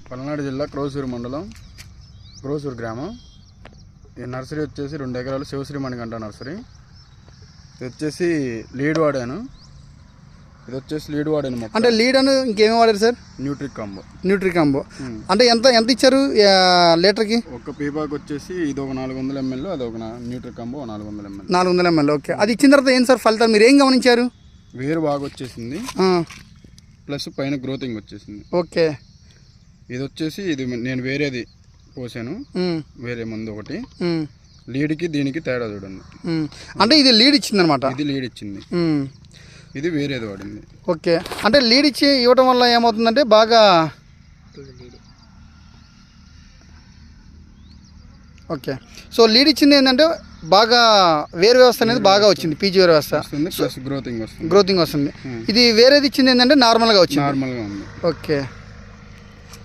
పల్నాడు జిల్లా క్రోసూరు మండలం క్రోసూరు గ్రామం. ఈ నర్సరీ వచ్చేసి 2 ఎకరాలు శివశ్రీ మణికంఠ నర్సరీ. ఇది వచ్చేసి లీడ్ వాడాను. మొక్క. అంటే లీడ్ అని ఇంకేమేమి వాడారు సార్? న్యూట్రీ కాంబో అంటే ఎంత ఇచ్చారు లీటర్కి? ఒక పీపాకి వచ్చేసి ఇది ఒక 400 ml, అది ఒక Nutri combo 400 ml. 400 ml. Okay. అది ఇచ్చిన తర్వాత ఏం సార్ ఫలితాలు మీరు ఏం గమనించారు? వేరు బాగా వచ్చేసింది, ప్లస్ పైన గ్రోతింగ్ వచ్చేసింది. ఓకే. ఇది నేను వేరేది పోసాను, వేరే మందు ఒకటి. లీడ్కి దీనికి తేడా చూడండి. అంటే ఇది లీడ్ ఇచ్చింది అనమాట. ఇది లీడ్ ఇచ్చింది, ఇది వేరేది వాడింది. ఓకే. అంటే లీడ్ ఇవ్వడం వల్ల ఏమవుతుందంటే బాగా ఓకే. సో లీడ్ ఇచ్చింది ఏంటంటే బాగా వేరు వ్యవస్థ అనేది బాగా వచ్చింది, పీజీ వేరు వ్యవస్థ ప్లస్ గ్రోతింగ్ వస్తుంది. ఇది వేరేది ఇచ్చింది ఏంటంటే నార్మల్గా వచ్చింది. ఉంది. ఓకే.